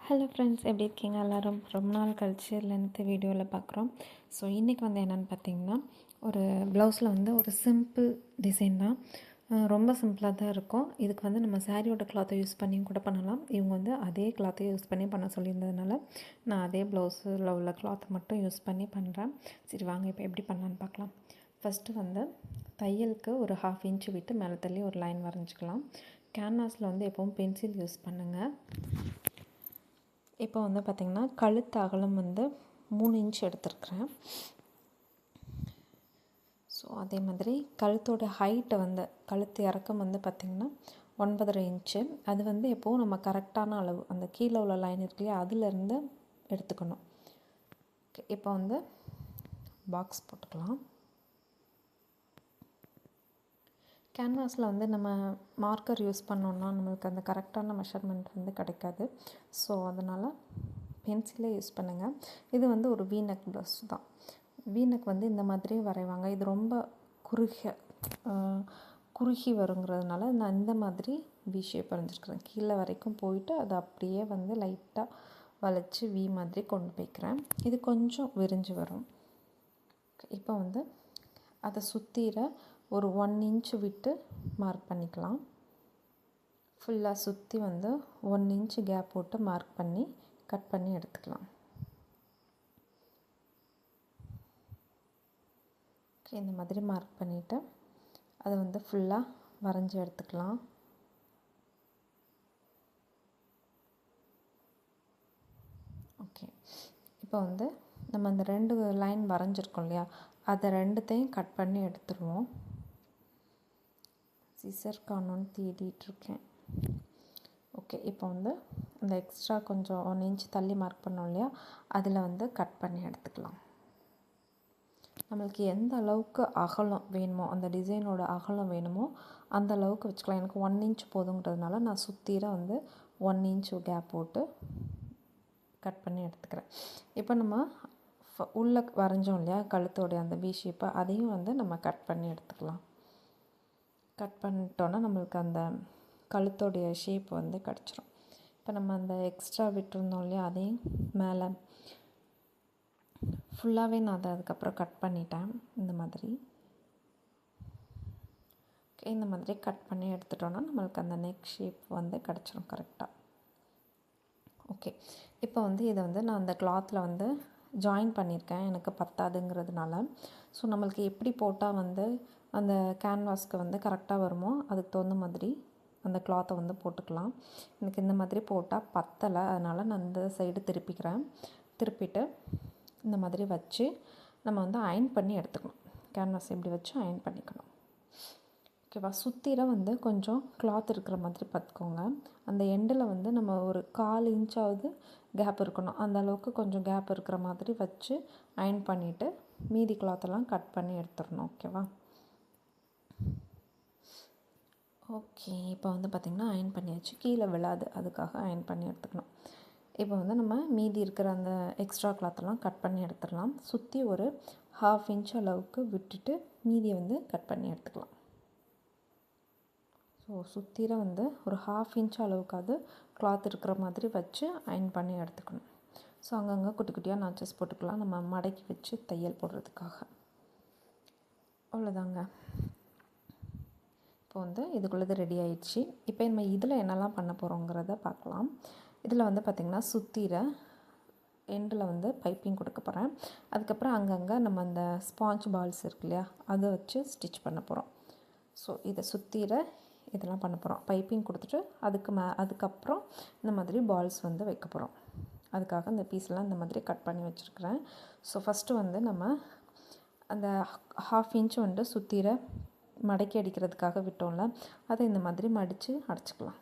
Hello friends, எப்படி இருக்கீங்க எல்லோரும்? ரொம்ப நாள் கழிச்சு லென்த் வீடியோவில் பார்க்குறோம். ஸோ இன்றைக்கி வந்து என்னென்னு பார்த்தீங்கன்னா, ஒரு ப்ளவுஸில் வந்து ஒரு சிம்பிள் டிசைன் தான். ரொம்ப சிம்பிளாக தான் இருக்கும். இதுக்கு வந்து நம்ம சாரியோட கிளாத்தை யூஸ் பண்ணியும் கூட பண்ணலாம். இவங்க வந்து அதே கிளாத்தை யூஸ் பண்ணி பண்ண சொல்லியிருந்ததுனால நான் அதே ப்ளவுஸில் உள்ள கிளாத்தை மட்டும் யூஸ் பண்ணி பண்ணுறேன். சரி வாங்க இப்போ எப்படி பண்ணலான்னு பார்க்கலாம். ஃபஸ்ட்டு வந்து தையலுக்கு ஒரு 1/2 இன்ச்சு விட்டு மேலே தள்ளி ஒரு லைன் வரைஞ்சிக்கலாம். கேன்வாஸில் வந்து எப்போவும் பென்சில் யூஸ் பண்ணுங்கள். இப்போ வந்து பார்த்திங்கன்னா கழுத்து அகலம் வந்து 3 இன்ச் எடுத்துருக்குறேன். ஸோ அதே மாதிரி கழுத்தோட ஹைட்டை வந்து கழுத்து இறக்கம் வந்து பார்த்திங்கன்னா 9.5 இன்ச்சு. அது வந்து எப்போவும் நம்ம கரெக்டான அளவு அந்த கீழே உள்ள லைன் இருக்கு இல்லையா, அதிலேருந்து எடுத்துக்கணும். இப்போ வந்து பாக்ஸ் போட்டுக்கலாம். கேன்வாஸில் வந்து நம்ம மார்க்கர் யூஸ் பண்ணோன்னா நம்மளுக்கு அந்த கரெக்டான மெஷர்மெண்ட் வந்து கிடைக்காது. ஸோ அதனால் பென்சிலே யூஸ் பண்ணுங்கள். இது வந்து ஒரு வீநெக் ப்ளவுஸ் தான். வீநெக் வந்து இந்த மாதிரி வரைவாங்க. இது ரொம்ப குறுகி வருங்கிறதுனால நான் இந்த மாதிரி வி ஷேப் வரைஞ்சிருக்கிறேன். கீழே வரைக்கும் போயிட்டு அதை அப்படியே வந்து லைட்டாக வளைச்சி வி மாதிரி கொண்டு போய்க்கிறேன். இது கொஞ்சம் விரிஞ்சு வரும். இப்போ வந்து அதை சுற்றிற ஒரு 1 இன்ச்சு விட்டு மார்க் பண்ணிக்கலாம். ஃபுல்லாக சுற்றி வந்து 1 இன்ச்சு கேப் போட்டு மார்க் பண்ணி கட் பண்ணி எடுத்துக்கலாம். ஓகே, இந்த மாதிரி மார்க் பண்ணிவிட்டு அதை வந்து ஃபுல்லாக வரைஞ்சி எடுத்துக்கலாம். ஓகே, இப்போ வந்து நம்ம அந்த 2 லைன் வரைஞ்சிருக்கோம் இல்லையா, அதை 2த்தையும் கட் பண்ணி எடுத்துருவோம். சிசர் காணோன்னு தேடிட்டுருக்கேன். ஓகே, இப்போ வந்து அந்த எக்ஸ்ட்ரா கொஞ்சம் 1 இன்ச் தள்ளி மார்க் பண்ணோம் இல்லையா, அதில் வந்து கட் பண்ணி எடுத்துக்கலாம். நம்மளுக்கு எந்த அளவுக்கு அகலம் வேணுமோ, அந்த டிசைனோட அகலம் வேணுமோ அந்த அளவுக்கு வச்சுக்கலாம். எனக்கு 1 இன்ச் போதுங்கிறதுனால நான் சுற்றிர வந்து 1 இன்ச் கேப் போட்டு கட் பண்ணி எடுத்துக்கிறேன். இப்போ நம்ம உள்ளே வரைஞ்சோம் இல்லையா கழுத்தோடைய அந்த வி ஷேப்பை, அதையும் வந்து நம்ம கட் பண்ணி எடுத்துக்கலாம். கட் பண்ணிட்டோன்னா நம்மளுக்கு அந்த கழுத்தோடைய ஷேப் வந்து கிடச்சிரும். இப்போ நம்ம அந்த எக்ஸ்ட்ரா விட்டுருந்தோம் இல்லையா, அதையும் மேலே ஃபுல்லாகவே நான் அதை அதுக்கப்புறம் கட் பண்ணிட்டேன். இந்த மாதிரி இந்த மாதிரி கட் பண்ணி எடுத்துட்டோன்னா நம்மளுக்கு அந்த நெக் ஷேப் வந்து கிடச்சிரும் கரெக்டாக. ஓகே, இப்போ வந்து இதை வந்து நான் அந்த கிளாத்தில் வந்து ஜாயின் பண்ணியிருக்கேன், எனக்கு பத்தாதுங்கிறதுனால. ஸோ நம்மளுக்கு எப்படி போட்டால் வந்து அந்த கேன்வாஸ்க்கு வந்து கரெக்டாக வருமோ அதுக்கு தகுந்த மாதிரி அந்த கிளாத்தை வந்து போட்டுக்கலாம். எனக்கு இந்த மாதிரி போட்டால் பத்தலை, அதனால் நான் இந்த சைடு திருப்பிட்டு இந்த மாதிரி வச்சு நம்ம வந்து அயன் பண்ணி எடுத்துக்கணும். கேன்வாஸ் இப்படி வச்சு அயன் பண்ணிக்கணும். ஓகேவா? சுற்றிர வந்து கொஞ்சம் கிளாத் இருக்கிற மாதிரி பார்த்துக்கோங்க. அந்த எண்டில் வந்து நம்ம ஒரு 1/4 இன்ச்சாவது கேப் இருக்கணும். அந்த அளவுக்கு கொஞ்சம் கேப் இருக்கிற மாதிரி வச்சு அயன் பண்ணிவிட்டு மீதி கிளாத்தெல்லாம் கட் பண்ணி எடுத்துடணும். ஓகேவா? ஓகே, இப்போ வந்து பார்த்திங்கன்னா அயன் பண்ணியாச்சு. கீழே விழாது, அதுக்காக அயன் பண்ணி எடுத்துக்கணும். இப்போ வந்து நம்ம மீதி இருக்கிற அந்த எக்ஸ்ட்ரா கிளாத்தெல்லாம் கட் பண்ணி எடுத்துடலாம். சுற்றி ஒரு 1/2 இன்ச் அளவுக்கு விட்டுட்டு மீதியை வந்து கட் பண்ணி எடுத்துக்கலாம். ஸோ சுற்றிர வந்து ஒரு 1/2 இன்ச் அளவுக்காவது கிளாத் இருக்கிற மாதிரி வச்சு அயன் பண்ணி எடுத்துக்கணும். ஸோ அங்கங்கே குட்டி குட்டியாக நாச்சஸ் போட்டுக்கலாம், நம்ம மடக்கி வச்சு தையல் போடுறதுக்காக. அவ்வளோதாங்க. இப்போ வந்து இதுக்குள்ளது ரெடி ஆயிடுச்சு. இப்போ நம்ம இதில் என்னெல்லாம் பண்ண போகிறோங்கிறத பார்க்கலாம். இதில் வந்து பார்த்திங்கன்னா சுற்றிர எண்டில் வந்து பைப்பிங் கொடுக்க போகிறேன். அதுக்கப்புறம் அங்கங்கே நம்ம அந்த ஸ்பாஞ்ச் பால்ஸ் இருக்கு இல்லையா, அதை வச்சு ஸ்டிச் பண்ண போகிறோம். ஸோ இதை சுற்றிர இதெல்லாம் பண்ண போகிறோம். பைப்பிங் கொடுத்துட்டு அதுக்கப்புறம் இந்த மாதிரி பால்ஸ் வந்து வைக்க போகிறோம். அதுக்காக இந்த பீஸ்லாம் இந்த மாதிரி கட் பண்ணி வச்சுருக்கிறேன். ஸோ ஃபஸ்ட்டு வந்து நம்ம அந்த 1/2 இன்ச் வந்து சுற்றிர மடக்கி அடிக்கிறதுக்காக விட்டோம்ல, அதை இந்த மாதிரி மடித்து அடிச்சுக்கலாம்.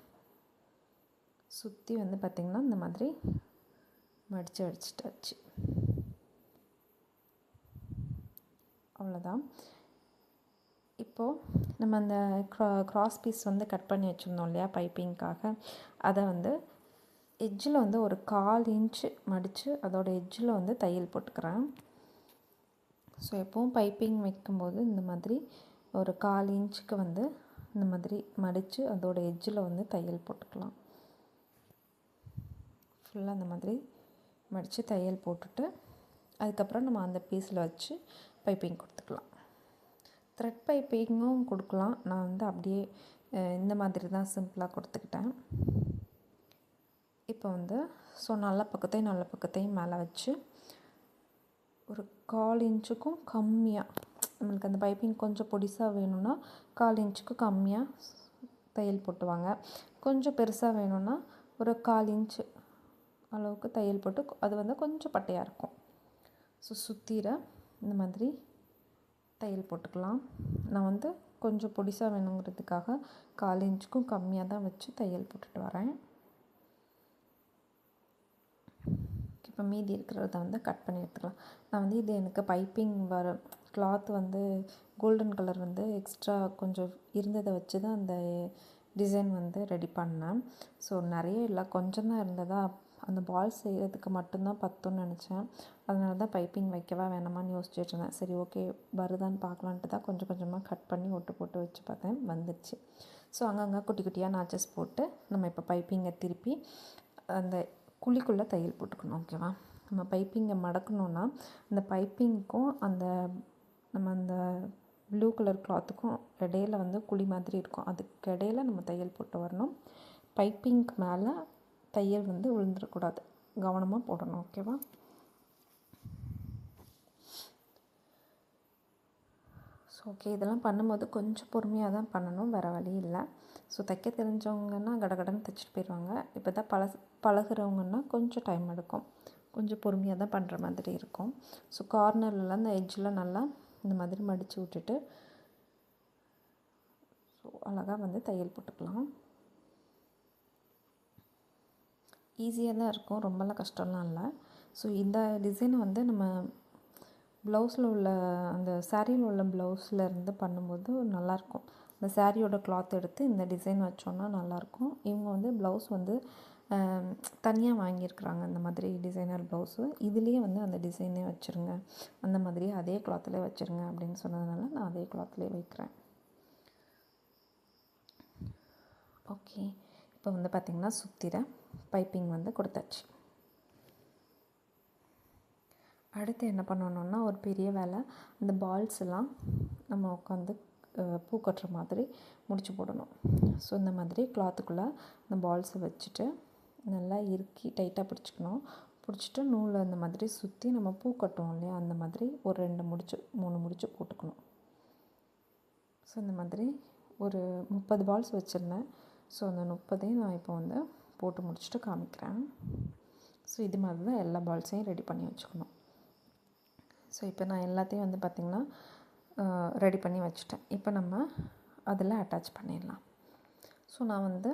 சுற்றி வந்து பார்த்திங்கன்னா இந்த மாதிரி மடித்து அடிச்சிட்டாச்சு. அவ்வளோதான். இப்போது நம்ம அந்த க்ராஸ் பீஸ் வந்து கட் பண்ணி வச்சுருந்தோம் இல்லையா பைப்பிங்க்காக, அதை வந்து எட்ஜில் வந்து ஒரு 1/4 இன்ச்சு மடித்து அதோட எட்ஜில் வந்து தையல் போட்டுக்கிறேன். ஸோ எப்போவும் பைப்பிங் வைக்கும்போது இந்த மாதிரி ஒரு 1/4 இன்ச்சுக்கு வந்து இந்த மாதிரி மடித்து அதோட எட்ஜில் வந்து தையல் போட்டுக்கலாம். ஃபுல்லாக அந்த மாதிரி மடித்து தையல் போட்டுட்டு அதுக்கப்புறம் நம்ம அந்த பீஸில் வச்சு பைப்பிங் கொடுத்துக்கலாம். த்ரெட் பைப்பிங்கும் கொடுக்கலாம். நான் வந்து அப்படியே இந்த மாதிரி தான் சிம்பிளாக கொடுத்துக்கிட்டேன். இப்போ வந்து ஸோ நல்ல பக்கத்தையும் மேலே வச்சு ஒரு 1/4 இன்ச்சுக்கும் கம்மியாக, நம்மளுக்கு அந்த பைப்பிங் கொஞ்சம் பொடிசாக வேணும்னா 1/4 இன்ச்சுக்கு கம்மியாக தையல் போட்டுவாங்க. கொஞ்சம் பெருசாக வேணும்னா ஒரு 1/4 இன்ச்சு அளவுக்கு தையல் போட்டு அது வந்து கொஞ்சம் பட்டையாக இருக்கும். ஸோ சுற்றிர இந்த மாதிரி தையல் போட்டுக்கலாம். நான் வந்து கொஞ்சம் பொடிசாக வேணுங்கிறதுக்காக 1/4 இன்ச்சுக்கும் கம்மியாக தான் வச்சு தையல் போட்டுட்டு வரேன். இப்போ மீதி இருக்கிறத வந்து கட் பண்ணி எடுத்துக்கலாம். நான் வந்து இது எனக்கு பைப்பிங் வர கிளாத் வந்து கோல்டன் கலர் வந்து எக்ஸ்ட்ரா கொஞ்சம் இருந்ததை வச்சு தான் அந்த டிசைன் வந்து ரெடி பண்ணேன். ஸோ நிறைய இல்லை, கொஞ்சம் தான் இருந்ததா, அந்த பால் செய்கிறதுக்கு மட்டும்தான் பத்தும்னு நினச்சேன். அதனால தான் பைப்பிங் வைக்கவா வேணாமான்னு யோசிச்சுட்டு இருந்தேன். சரி ஓகே வருதான்னு பார்க்கலான்ட்டு தான் கொஞ்சம் கொஞ்சமாக கட் பண்ணி ஒட்டு போட்டு வச்சு பார்த்தேன், வந்துடுச்சு. ஸோ அங்கங்கே குட்டி குட்டியாக நாச்சஸ் போட்டு நம்ம இப்போ பைப்பிங்கை திருப்பி அந்த குழிக்குள்ளே தையல் போட்டுக்கணும். ஓகேவா? நம்ம பைப்பிங்கை மடக்கணுன்னா அந்த பைப்பிங்க்கும் அந்த நம்ம அந்த ப்ளூ கலர் கிளாத்துக்கும் இடையில வந்து குழி மாதிரி இருக்கும், அதுக்கு இடையில நம்ம தையல் போட்டு வரணும். பைப்பிங்க்கு மேலே தையல் வந்து விழுந்துடக்கூடாது, கவனமாக போடணும். ஓகேவா? ஸோ ஓகே, இதெல்லாம் பண்ணும்போது கொஞ்சம் பொறுமையாக தான் பண்ணணும், வேறு வழி இல்லை. ஸோ தைக்க தெரிஞ்சவங்கன்னா கடகடன்னு தைச்சிட்டு போயிடுவாங்க. இப்போ தான் பழகுறவங்கன்னா கொஞ்சம் டைம் எடுக்கும், கொஞ்சம் பொறுமையாக தான் பண்ணுற மாதிரி இருக்கும். ஸோ கார்னர்லாம் அந்த எட்ஜில் நல்லா இந்த மாதிரி மடித்து விட்டுட்டு ஸோ அழகாக வந்து தையல் போட்டுக்கலாம். ஈஸியாக தான் இருக்கும், ரொம்பலாம் கஷ்டம்லாம் இல்லை. ஸோ இந்த டிசைனை வந்து நம்ம ப்ளவுஸில் உள்ள அந்த சாரியில் உள்ள ப்ளவுஸில் இருந்து பண்ணும்போது நல்லாயிருக்கும். இந்த சாரியோட கிளாத் எடுத்து இந்த டிசைன் வச்சோன்னா நல்லாயிருக்கும். இவங்க வந்து ப்ளவுஸ் வந்து தனியாக வாங்கியிருக்கிறாங்க, இந்த மாதிரி டிசைனர் ப்ளவுஸு. இதுலேயே வந்து அந்த டிசைனே வச்சுருங்க, அந்த மாதிரி அதே கிளாத்துலேயே வச்சுருங்க அப்படின்னு சொன்னதுனால நான் அதே கிளாத்துலேயே வைக்கிறேன். ஓகே, இப்போ வந்து பார்த்திங்கன்னா சுற்றிட பைப்பிங் வந்து கொடுத்தாச்சு. அடுத்து என்ன பண்ணணுன்னா ஒரு பெரிய வேலை, அந்த பால்ஸ் எல்லாம் நம்ம உட்காந்து பூ கட்டுற மாதிரி முடிச்சு போடணும். ஸோ இந்த மாதிரி கிளாத்துக்குள்ளே இந்த பால்ஸை வச்சுட்டு நல்லா இறுக்கி டைட்டாக பிடிச்சிக்கணும். பிடிச்சிட்டு நூலை இந்த மாதிரி சுற்றி நம்ம பூ கட்டுவோம் இல்லையா, அந்த மாதிரி ஒரு 2 முடிச்சு 3 முடிச்சு போட்டுக்கணும். ஸோ இந்த மாதிரி ஒரு 30 பால்ஸ் வச்சுருந்தேன். ஸோ அந்த 30ஐயும் நான் இப்போ வந்து போட்டு முடிச்சுட்டு காமிக்கிறேன். ஸோ இது மாதிரி தான் எல்லா பால்ஸையும் ரெடி பண்ணி வச்சுக்கணும். ஸோ இப்போ நான் எல்லாத்தையும் வந்து பார்த்திங்கன்னா ரெடி பண்ணி வச்சுட்டேன். இப்போ நம்ம அதில் அட்டாச் பண்ணிடலாம். ஸோ நான் வந்து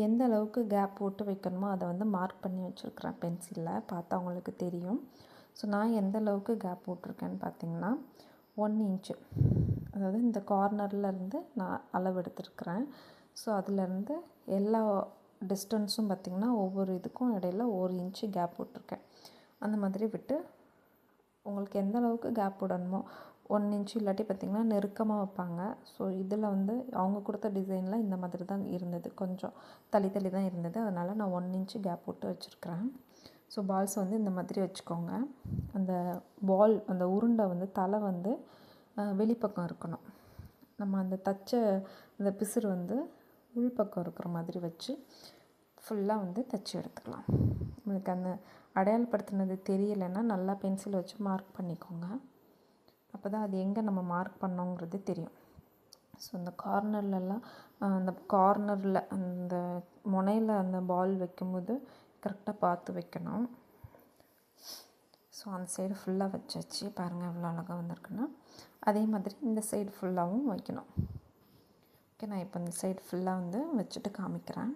எந்த அளவுக்கு கேப் போட்டு வைக்கணுமோ அதை வந்து மார்க் பண்ணி வச்சுருக்கிறேன் பென்சிலில், பார்த்தா அவங்களுக்கு தெரியும். ஸோ நான் எந்த அளவுக்கு கேப் போட்டிருக்கேன்னு பார்த்திங்கன்னா 1 இன்ச்சு, அதாவது இந்த கார்னர்லேருந்து நான் அளவு எடுத்துருக்கிறேன். ஸோ அதிலேருந்து எல்லா டிஸ்டன்ஸும் பார்த்திங்கன்னா ஒவ்வொரு இதுக்கும் இடையில 1 இன்ச்சு கேப் போட்டிருக்கேன். அந்த மாதிரி விட்டு உங்களுக்கு எந்த அளவுக்கு கேப் விடணுமோ 1 இன்ச்சு, இல்லாட்டி பார்த்திங்கன்னா நெருக்கமாக வைப்பாங்க. ஸோ இதில் வந்து அவங்க கொடுத்த டிசைனில் இந்த மாதிரி தான் இருந்தது, கொஞ்சம் தள்ளி தான் இருந்தது. அதனால் நான் 1 இன்ச்சு கேப் போட்டு வச்சுருக்கிறேன். ஸோ பால்ஸ் வந்து இந்த மாதிரி வச்சுக்கோங்க. அந்த பால் அந்த உருண்டை வந்து தலை வந்து வெளிப்பக்கம் இருக்கணும். நம்ம அந்த தச்ச அந்த பிசுறு வந்து உள்பக்கம் இருக்கிற மாதிரி வச்சு ஃபுல்லாக வந்து தைச்சி எடுத்துக்கலாம். உங்களுக்கு அந்த அடையாளப்படுத்தினது தெரியலைன்னா நல்லா பென்சில் வச்சு மார்க் பண்ணிக்கோங்க, அப்போ தான் அது எங்கே நம்ம மார்க் பண்ணோங்கிறது தெரியும். ஸோ அந்த கார்னர்லலாம் அந்த கார்னரில் அந்த முனையில் அந்த பால் வைக்கும்போது கரெக்டாக பார்த்து வைக்கணும். ஸோ அந்த சைடு ஃபுல்லாக வச்சாச்சு, பாருங்கள் எவ்வளோ அழகாக வந்திருக்குன்னா. அதே மாதிரி இந்த சைடு ஃபுல்லாகவும் வைக்கணும். ஓகே, நான் இப்போ இந்த சைடு ஃபுல்லாக வந்து வச்சுட்டு காமிக்கிறேன்.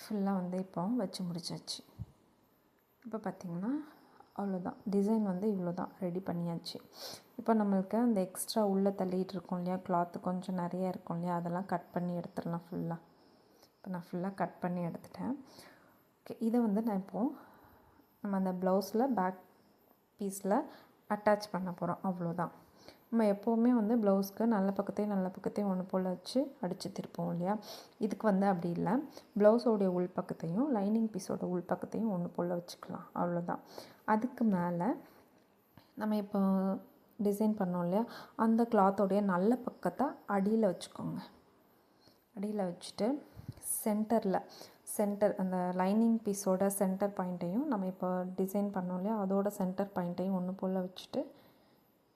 ஃபுல்லாக வந்து இப்போ வச்சு முடிச்சாச்சு. இப்போ பார்த்திங்கன்னா அவ்வளோதான், டிசைன் வந்து இவ்வளோ தான் ரெடி பண்ணியாச்சு. இப்போ நம்மளுக்கு அந்த எக்ஸ்ட்ரா உள்ளே தள்ளிகிட்டு இருக்கோம் இல்லையா, கிளாத்து கொஞ்சம் நிறையா இருக்கும் இல்லையா, அதெல்லாம் கட் பண்ணி எடுத்துடலாம் ஃபுல்லாக. இப்போ நான் ஃபுல்லாக கட் பண்ணி எடுத்துட்டேன். ஓகே, இதை வந்து நான் இப்போது நம்ம அந்த ப்ளவுஸில் பேக் பீஸில் அட்டாச் பண்ண போகிறோம், அவ்வளோதான். நம்ம எப்போவுமே வந்து ப்ளவுஸ்க்கு நல்ல பக்கத்தையும் ஒன்று போல் வச்சு அடித்து திருப்போம் இல்லையா. இதுக்கு வந்து அப்படி இல்லை, ப்ளவுஸோடைய உள் பக்கத்தையும் லைனிங் பீஸோட உள் பக்கத்தையும் ஒன்று போல் வச்சுக்கலாம், அவ்வளோதான். அதுக்கு மேலே நம்ம இப்போ டிசைன் பண்ணோம் இல்லையா, அந்த கிளாத்தோடைய நல்ல பக்கத்தை அடியில் வச்சுக்கோங்க. அடியில் வச்சுட்டு சென்டர் அந்த லைனிங் பீஸோட சென்டர் பாயிண்ட்டையும் நம்ம இப்போ டிசைன் பண்ணோம் இல்லையா, அதோட சென்டர் பாயிண்ட்டையும் ஒன்று போல் வச்சுட்டு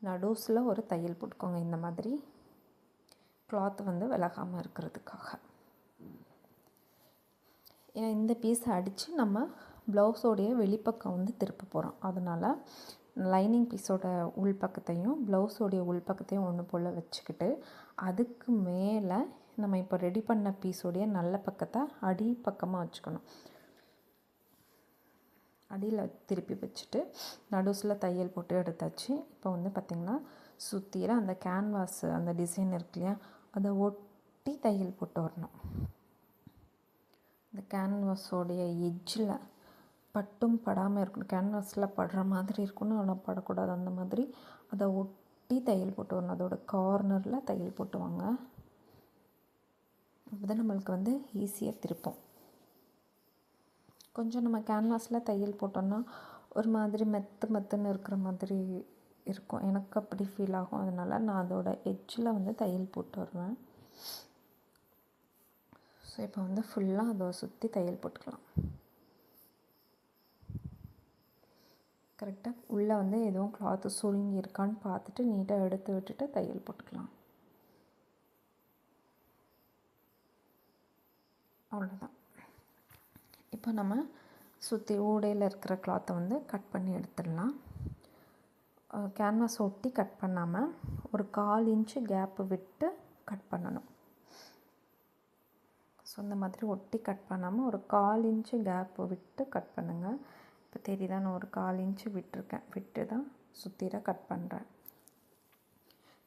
நடுஸில் ஒரு தையல் போட்டுக்கோங்க. இந்த மாதிரி கிளாத் வந்து விலகாமல் இருக்கிறதுக்காக. ஏன்னா இந்த பீஸை அடித்து நம்ம ப்ளவுஸோடைய வெளிப்பக்கம் வந்து திருப்ப போகிறோம். அதனால் லைனிங் பீஸோட உள்பக்கத்தையும் ப்ளவுஸோடைய உள்பக்கத்தையும் ஒன்று போல் வச்சுக்கிட்டு அதுக்கு மேலே நம்ம இப்போ ரெடி பண்ண பீஸோடைய நல்ல பக்கத்தை அடி பக்கமாக வச்சுக்கணும். அடியில் திருப்பி வச்சுட்டு நடுஸில் தையல் போட்டு எடுத்தாச்சு. இப்போ வந்து பார்த்திங்கன்னா சுற்றில அந்த கேன்வாஸு அந்த டிசைன் இருக்கு இல்லையா, அதை ஒட்டி தையல் போட்டு வரணும். இந்த கேன்வாஸோடைய எட்ஜில் பட்டும் படாமல் இருக்கணும். கேன்வாஸில் படுற மாதிரி இருக்கணும், ஆனால் படக்கூடாது. அந்த மாதிரி அதை ஒட்டி தையல் போட்டு வரணும். அதோட கார்னரில் தையல் போட்டு வாங்க. அப்போ தான் நம்மளுக்கு வந்து ஈஸியாக திருப்போம். கொஞ்சம் நம்ம கேன்வாஸில் தையல் போட்டோம்னா ஒரு மாதிரி மெத்துன்னு இருக்கிற மாதிரி இருக்கும். எனக்கு அப்படி ஃபீல் ஆகும். அதனால் நான் அதோட எட்ஜில் வந்து தையல் போட்டு வருவேன். ஸோ இப்போ வந்து ஃபுல்லாக அதை சுற்றி தையல் போட்டுக்கலாம். கரெக்டாக உள்ளே வந்து எதுவும் கிளாத்து சுருங்கி இருக்கான்னு பார்த்துட்டு நீட்டாக எடுத்து விட்டுட்டு தையல் போட்டுக்கலாம். அவ்வளோதான். இப்போ நம்ம சுற்றி ஊடையில் இருக்கிற கிளாத்தை வந்து கட் பண்ணி எடுத்துடலாம். கேன்வாஸ் ஒட்டி கட் பண்ணாமல் ஒரு 1/4 இன்ச்சு கேப்பு விட்டு கட் பண்ணணும். ஸோ இந்த மாதிரி ஒட்டி கட் பண்ணாமல் ஒரு 1/4 இன்ச்சு கேப்பு விட்டு கட் பண்ணுங்கள். இப்போ தெரியுதா, நான் ஒரு 1/4 இன்ச்சு விட்டு தான் சுற்றிட கட் பண்ணுறேன்.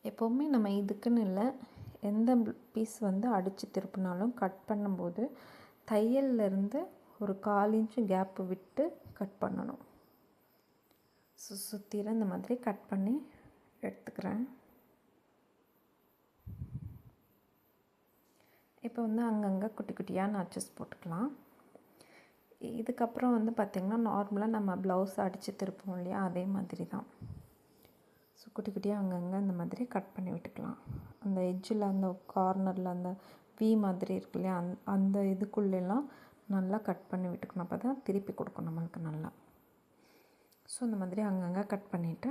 எப்போவுமே நம்ம இதுக்குன்னு இல்லை, எந்த பீஸ் வந்து அடித்து திருப்பினாலும் கட் பண்ணும்போது தையல்லேருந்து ஒரு 1/4 இன்ச்சு கேப்பு விட்டு கட் பண்ணணும். சுற்றில இந்த மாதிரி கட் பண்ணி எடுத்துக்கிறேன். இப்போ வந்து அங்கங்கே குட்டி குட்டியாக நாச்சஸ் போட்டுக்கலாம். இதுக்கப்புறம் வந்து பார்த்திங்கன்னா நார்மலாக நம்ம ப்ளவுஸ் அடித்து திருப்போம் இல்லையா, அதே மாதிரி தான். ஸோ குட்டி குட்டியாக அங்கங்கே இந்த மாதிரி கட் பண்ணி விட்டுக்கலாம். அந்த எட்ஜில் அந்த கார்னரில் அந்த வி மாதிரி இருக்கு இல்லையா, அந்த இதுக்குள்ளெல்லாம் நல்லா கட் பண்ணி விட்டுக்கணும். அப்போ தான் திருப்பி கொடுக்கும் நம்மளுக்கு நல்லா. ஸோ இந்த மாதிரி அங்கங்கே கட் பண்ணிவிட்டு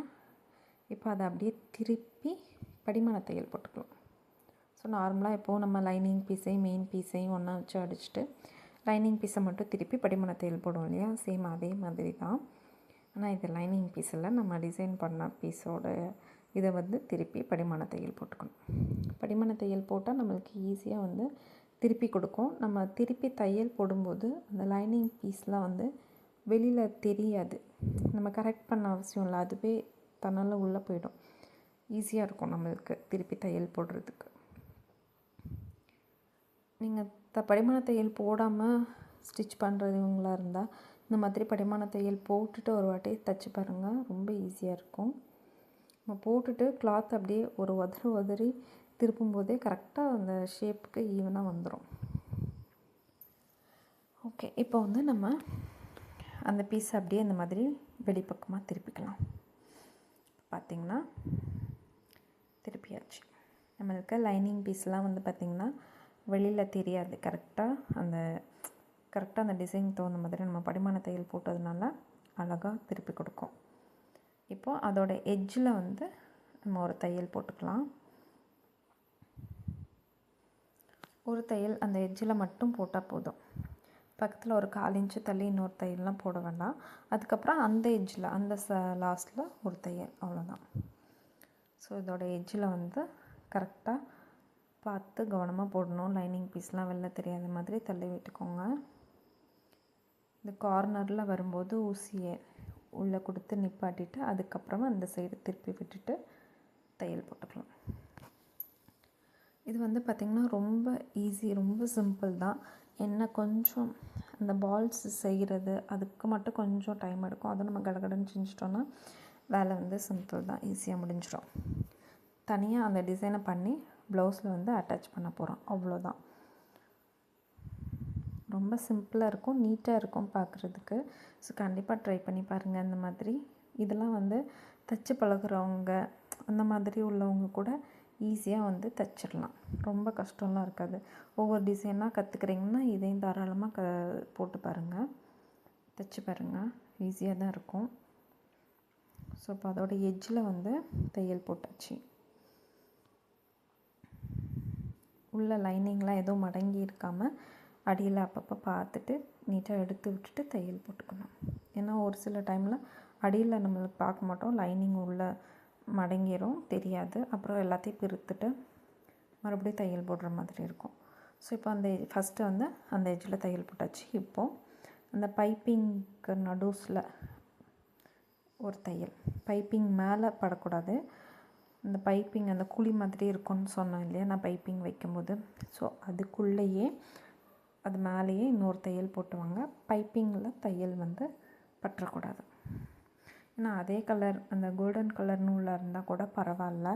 இப்போ அதை அப்படியே திருப்பி படிமான தையல் போட்டுக்கலாம். ஸோ நார்மலாக எப்போது நம்ம லைனிங் பீஸையும் மெயின் பீஸையும் ஒன்றா வச்சு அடிச்சுட்டு லைனிங் பீஸை மட்டும் திருப்பி படிமான தையல் போடுவோம் இல்லையா, சேம் அதே மாதிரி தான். ஆனால் இது லைனிங் பீஸில் நம்ம டிசைன் பண்ண பீஸோட இதை வந்து திருப்பி படிமான தையல் போட்டுக்கணும். படிமான தையல் போட்டால் நம்மளுக்கு ஈஸியாக வந்து திருப்பி கொடுக்கும். நம்ம திருப்பி தையல் போடும்போது அந்த லைனிங் பீஸ்லாம் வந்து வெளியில் தெரியாது. நம்ம கரெக்ட் பண்ண அவசியம் இல்லை, அதுவே தன்னால் உள்ளே போயிடும். ஈஸியாக இருக்கும் நம்மளுக்கு திருப்பி தையல் போடுறதுக்கு. நீங்கள் படிமான தையல் போடாமல் ஸ்டிச் பண்ணுறவங்களா இருந்தால் இந்த மாதிரி படிமான தையல் போட்டுட்டு ஒரு வாட்டி தைச்சி பாருங்கள், ரொம்ப ஈஸியாக இருக்கும். நம்ம போட்டுட்டு கிளாத் அப்படியே ஒரு உதறி திருப்பும்போதே கரெக்டாக அந்த ஷேப்புக்கு ஈவனாக வந்துடும். ஓகே, இப்போ வந்து நம்ம அந்த பீஸ் அப்படியே இந்த மாதிரி வெளிப்பக்கமாக திருப்பிக்கலாம். பார்த்திங்கன்னா திருப்பியாச்சு. நம்மளுக்கு லைனிங் பீஸ்லாம் வந்து பார்த்திங்கன்னா வெளியில் தெரியாது. கரெக்டாக அந்த டிசைன் தகுந்த மாதிரி நம்ம படிமான தையல் போட்டதுனால அழகாக திருப்பி கொடுக்கும். இப்போது அதோட எட்ஜில் வந்து நம்ம ஒரு தையல் போட்டுக்கலாம். ஒரு தையல் அந்த எட்ஜில் மட்டும் போட்டால் போதும். பக்கத்தில் ஒரு 1/4 இன்ச்சு தள்ளி இன்னொரு தையல்லாம் போட வேண்டாம். அதுக்கப்புறம் அந்த எட்ஜில் அந்த லாஸ்ட்டில் ஒரு தையல், அவ்வளோதான். ஸோ இதோட எட்ஜில் வந்து கரெக்டாக பார்த்து கவனமாக போடணும். லைனிங் பீஸ்லாம் வெளில தெரியாத மாதிரி தள்ளி விட்டுக்கோங்க. இந்த கார்னரில் வரும்போது ஊசியை உள்ளே கொடுத்து நிப்பாட்டிட்டு அதுக்கப்புறமா அந்த சைடு திருப்பி விட்டுட்டு தையல் போட்டுக்கலாம். இது வந்து பார்த்திங்கன்னா ரொம்ப ஈஸி, ரொம்ப சிம்பிள் தான். என்ன கொஞ்சம் அந்த பால்ஸ் செய்கிறது அதுக்கு மட்டும் கொஞ்சம் டைம் எடுக்கும். அதை நம்ம கடகடன்னு செஞ்சிட்டோன்னா வேலை வந்து சிம்பிள் தான், ஈஸியாக முடிஞ்சிடும். தனியாக அந்த டிசைனை பண்ணி ப்ளவுஸில் வந்து அட்டாச் பண்ண போகிறோம். அவ்வளோதான். ரொம்ப சிம்பிளாக இருக்கும், நீட்டாக இருக்கும் பார்க்குறதுக்கு. ஸோ கண்டிப்பாக ட்ரை பண்ணி பாருங்கள். இந்த மாதிரி இதெல்லாம் வந்து தைச்சி பழகுறவங்க அந்த மாதிரி உள்ளவங்க கூட ஈஸியாக வந்து தைச்சிடலாம். ரொம்ப கஷ்டம்லாம் இருக்காது. ஒவ்வொரு டிசைனாக கற்றுக்குறீங்கன்னா இதையும் தாராளமாக போட்டு பாருங்கள், தைச்சி பாருங்கள். ஈஸியாக தான் இருக்கும். ஸோ இப்போ அதோட எட்ஜில் வந்து தையல் போட்டாச்சு. உள்ள லைனிங்லாம் எதுவும் மடங்கி இருக்காமல் அடியில் அப்பப்போ பார்த்துட்டு நீட்டாக எடுத்து விட்டுட்டு தையல் போட்டுக்கணும். ஏன்னா ஒரு சில டைமில் அடியில் நம்மளுக்கு பார்க்க மாட்டோம், லைனிங் உள்ள மடங்கிரும், தெரியாது. அப்புறம் எல்லாத்தையும் பிரித்துட்டு மறுபடியும் தையல் போடுற மாதிரி இருக்கும். ஸோ இப்போ அந்த ஃபஸ்ட்டு வந்து அந்த எட்ஜில் தையல் போட்டாச்சு. இப்போது அந்த பைப்பிங்க்கு நடுஸில் ஒரு தையல், பைப்பிங் மேலே படக்கூடாது. அந்த பைப்பிங் அந்த குழி மாதிரி இருக்கும்னு சொன்னேன் இல்லையா நான் பைப்பிங் வைக்கும்போது. ஸோ அதுக்குள்ளேயே அது மேலேயே இன்னொரு தையல் போட்டுவாங்க. பைப்பிங்கில் தையல் வந்து பற்றக்கூடாது. ஏன்னா அதே கலர் அந்த கோல்டன் கலர் நூலாக இருந்தால் கூட பரவாயில்ல.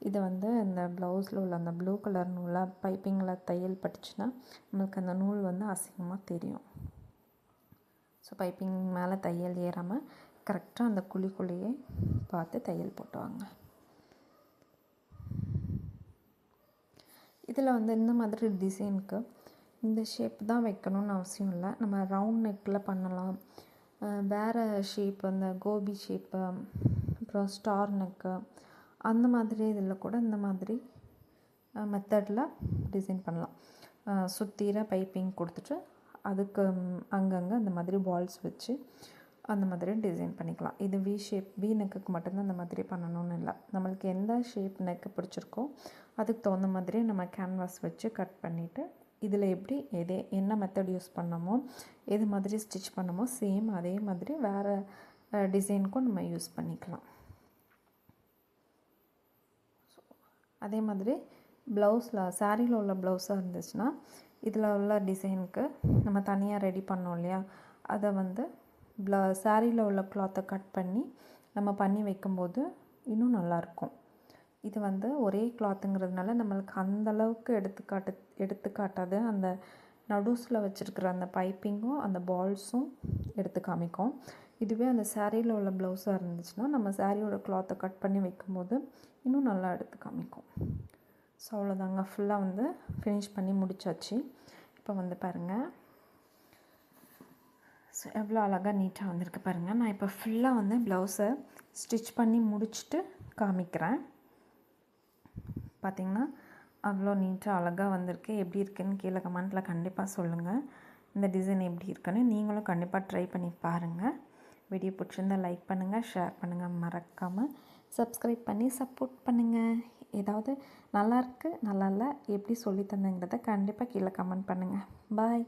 இதை வந்து இந்த ப்ளவுஸில் உள்ள அந்த ப்ளூ கலர் நூலாக பைப்பிங்கில் தையல் பட்டுச்சுன்னா நம்மளுக்கு அந்த நூல் வந்து அசிங்கமாக தெரியும். ஸோ பைப்பிங் மேலே தையல் ஏறாமல் கரெக்டாக அந்த குழிக்குள்ளேயே பார்த்து தையல் போட்டுவாங்க. இதில் வந்து இந்த மாதிரி டிசைனுக்கு இந்த ஷேப் தான் வைக்கணும்னு அவசியம் இல்லை. நம்ம ரவுண்ட் நெக்கில் பண்ணலாம், வேறு ஷேப் அந்த கோபி ஷேப்பு, அப்புறம் ஸ்டார் நெக்கு அந்த மாதிரி இதில் கூட இந்த மாதிரி மெத்தடில் டிசைன் பண்ணலாம். சுற்றிர பைப்பிங் கொடுத்துட்டு அதுக்கு அங்கங்கே அந்த மாதிரி பால்ஸ் வச்சு அந்த மாதிரி டிசைன் பண்ணிக்கலாம். இது வி ஷேப், வி நெக்குக்கு மட்டும்தான் அந்த மாதிரி பண்ணணும்னு இல்லை. நம்மளுக்கு எந்த ஷேப் நெக்கு பிடிச்சிருக்கோ அதுக்கு தகுந்த மாதிரி நம்ம கேன்வாஸ் வச்சு கட் பண்ணிவிட்டு இதில் எப்படி என்ன மெத்தட் யூஸ் பண்ணமோ எது மாதிரி ஸ்டிச் பண்ணமோ சேம் அதே மாதிரி வேறு டிசைனுக்கும் நம்ம யூஸ் பண்ணிக்கலாம். அதே மாதிரி ப்ளவுஸில் சாரியில் உள்ள ப்ளவுஸாக இருந்துச்சுன்னா இதில் உள்ள டிசைனுக்கு நம்ம தனியாக ரெடி பண்ணோம் இல்லையா, அதை வந்து சாரியில் உள்ள கிளாத்தை கட் பண்ணி நம்ம பண்ணி வைக்கும்போது இன்னும் நல்லாயிருக்கும். இது வந்து ஒரே கிளாத்துங்கிறதுனால நம்மளுக்கு அந்தளவுக்கு எடுத்துக்காட்டாது. அந்த நடுஸில் வச்சுருக்கிற அந்த பைப்பிங்கும் அந்த பால்ஸும் எடுத்து காமிக்கும். இதுவே அந்த சாரியில் உள்ள ப்ளவுஸாக இருந்துச்சுன்னா நம்ம சாரியோட கிளாத்தை கட் பண்ணி வைக்கும்போது இன்னும் நல்லா எடுத்து காமிக்கும். ஸோ அவ்வளோதாங்க, ஃபுல்லாக வந்து ஃபினிஷ் பண்ணி முடிச்சாச்சு. இப்போ வந்து பாருங்கள், ஸோ எவ்வளோ அழகாக நீட்டாக வந்திருக்கு பாருங்கள். நான் இப்போ ஃபுல்லாக வந்து ப்ளவுஸை ஸ்டிச் பண்ணி முடிச்சுட்டு காமிக்கிறேன். பார்த்திங்கன்னா அவ்வளோ நீட்டாக அழகாக வந்திருக்கு. எப்படி இருக்குதுன்னு கீழே கமெண்ட்டில் கண்டிப்பாக சொல்லுங்கள். இந்த டிசைன் எப்படி இருக்குன்னு நீங்களும் கண்டிப்பாக ட்ரை பண்ணி பாருங்கள். வீடியோ பிடிச்சிருந்தால் லைக் பண்ணுங்கள், ஷேர் பண்ணுங்கள், மறக்காமல் சப்ஸ்கிரைப் பண்ணி சப்போர்ட் பண்ணுங்கள். ஏதாவது நல்லாயிருக்கு நல்லா இல்லை எப்படி சொல்லி தந்தேங்கிறத கண்டிப்பாக கீழே கமெண்ட் பண்ணுங்கள். பாய்.